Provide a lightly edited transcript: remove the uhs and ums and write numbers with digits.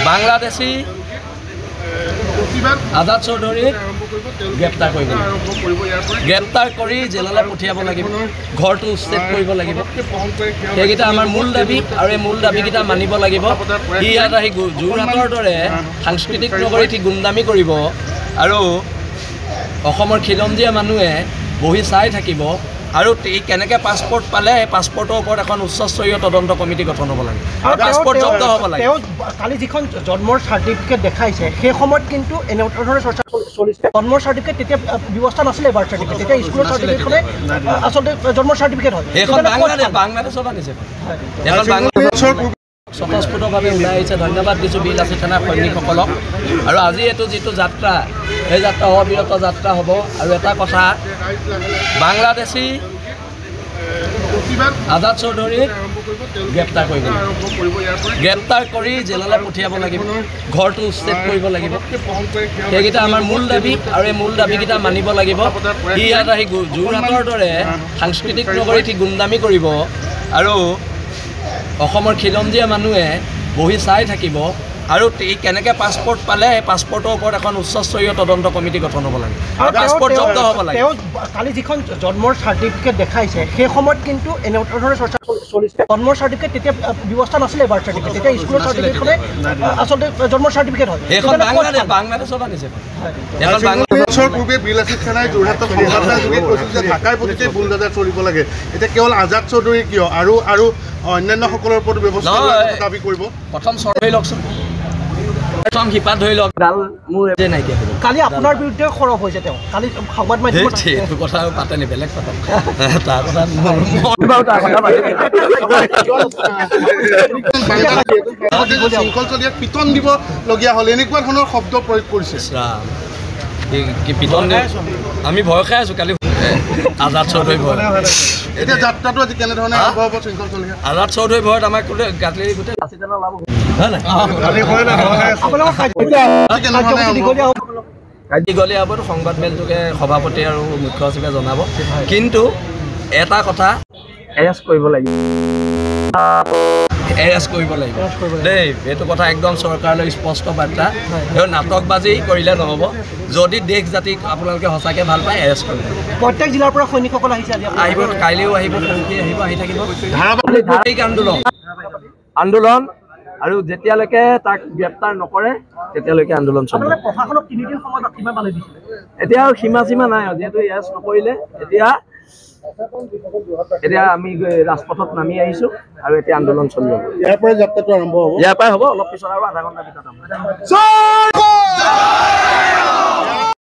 বাংলাদেশী আজাদ চৌধুৰীক গ্ৰেপ্তাৰ কৰিব গ্ৰেপ্তাৰ কৰি জেললৈ পঠিয়াব লাগিব ঘৰটো উচ্ছেদ কৰিব লাগিব সেইকেইটা আমাৰ মূল দাবী আৰু এই মূল দাবীকেইটা মানিব লাগিব ই ইয়াত আহি যোৰহাটৰ দৰে সাংস্কৃতিক নগৰীত গুণ্ডামি কৰিব আৰু অসমৰ খিলঞ্জীয়া মানুহে বহি চাই থাকিব আৰু কেনেকৈ পাছপৰ্ট পালে পাছপৰ্টৰ ওপৰত এখন উচ্চস্তৰীয় তদন্ত কমিটি গঠন হ'ব লাগে পাছপৰ্ট জব্দ হ'ব লাগে কালি যিখন জন্মৰ চাৰ্টিফিকেট দেখাইছে সেই সময়ত কিন্তু এনেধৰণৰ চৰ্চা চলিছে জন্মৰ চাৰ্টিফিকেট তেতিয়া ব্যৱস্থা নাছিলে বাৰ্থ চাৰ্টিফিকেট তেতিয়া স্কুলৰ চাৰ্টিফিকেটখনে আচলতে জন্মৰ চাৰ্টিফিকেট হয় এইখন বাংলাদেশত আনিছে স্বতঃস্ফূৰ্তভাৱে ওলাই আহিছে ধন্যবাদ দিছোঁ বিলাসী থানাৰ সৈনিকসকলক আৰু আজি এইটো যিটো যাত্ৰা এই যাত্ৰা অবিৰত যাত্ৰা হ'ব আৰু এটা কথা বাংলাদেশী আজাদ চৌধুৰীক গ্ৰেপ্তাৰ কৰিব গ্ৰেপ্তাৰ কৰি জেললৈ পঠিয়াব লাগিব ঘৰটো উচ্ছেদ কৰিব লাগিব সেইকেইটা আমাৰ মূল দাবী আৰু এই মূল দাবীকেইটা মানিব লাগিব ই ইয়াত আহি যোৰহাটৰ দৰে সাংস্কৃতিক নগৰীত গুণ্ডামি কৰিব আৰু অসমৰ খিলঞ্জীয়া মানুহে বহি চাই থাকিব আৰু কেনেকৈ পাছপৰ্ট পালে পাছপৰ্টৰ ওপৰত এখন উচ্চস্তৰীয় তদন্ত কমিটি গঠন হ'ব লাগে পাছপৰ্ট জব্দ হ'ব লাগে কালি যিখন জন্মৰ চাৰ্টিফিকেট দেখাইছে সেই সময়ত কিন্তু এনেধৰণৰ চৰ্চা চলিছে জন্মৰ চাৰ্টিফিকেট তেতিয়া ব্যৱস্থা নাছিলে বাৰ্থ চাৰ্টিফিকেট তেতিয়া স্কুলৰ চাৰ্টিফিকেটখনে আচলতে জন্মৰ চাৰ্টিফিকেট হয় সেইখন বাংলাদেশত আনিছে বছৰ পূৰ্বে বিলাসী থানাই যোৰহাটত সংবাদযোগে কৈছিল যে ঢাকাৰ প্ৰতিতে বুলডোজাৰ চলিব লাগে এতিয়া কেৱল আজাদ চৌধুৰী কিয় আৰু অন্যান্যসকলৰ ওপৰত ব্যৱস্থা দাবী কৰিব প্ৰথম চৰ্ভে লওকচোন প্ৰথম শিপাত ধৰি লওক ডাল মোৰ নাইকিয়া হ'ব কালি আপোনাৰ বিৰুদ্ধে সৰব হৈছে তেওঁ কালি সংবাদ মাধ্যমত এইটো কথা পাতে নি বেলেগ কথা তাৰ কথা শৃংখল চলিয়াক পিটন দিবলগীয়া হ'ল এনেকুৱা ধৰণৰ শব্দ প্ৰয়োগ কৰিছে কি পিটন আমি ভয় খাই আছোঁ কালি আজাদ চৌধুৰী ভয় এতিয়া যাত্ৰাটো আজি কেনেধৰণে আৰম্ভ হ'ব শৃংখল চলিয়া আজাদ চৌধুৰী ভয়ত আমাক গাঁতলি গোটেই লাচিদানা লাভ দীঘলীয়া হ'বতো সংবাদ মেলটোকে সভাপতি আৰু মুখ্য সচিবে জনাব কিন্তু এটা কথা এৰেষ্ট কৰিব লাগিব দেই এইটো কথা একদম চৰকাৰলৈ স্পষ্ট বাৰ্তা নাটকবাজি কৰিলে নহ'ব যদি দেশ জাতিক আপোনালোকে সঁচাকৈ ভাল পায় এৰেষ্ট কৰিব প্ৰত্যেক জিলাৰ পৰা সৈনিকসকল আহিছে আহিব কাইলৈও আহিব পৰহি আহিব আহি থাকিব ধাৰাবাহিক আন্দোলন আৰু যেতিয়ালৈকে তাক গ্ৰেপ্তাৰ নকৰে তেতিয়ালৈকে আন্দোলন চলিব এতিয়া আৰু সীমা নাই যিহেতু এৰেষ্ট নকৰিলে এতিয়া আমি ৰাজপথত নামি আহিছোঁ আৰু এতিয়া আন্দোলন চলিব ইয়াৰ পৰাই যাত্ৰাটো আৰম্ভ হ'ব ইয়াৰ পৰাই হ'ব অলপ পিছত আৰু আধা ঘণ্টাৰ ভিতৰত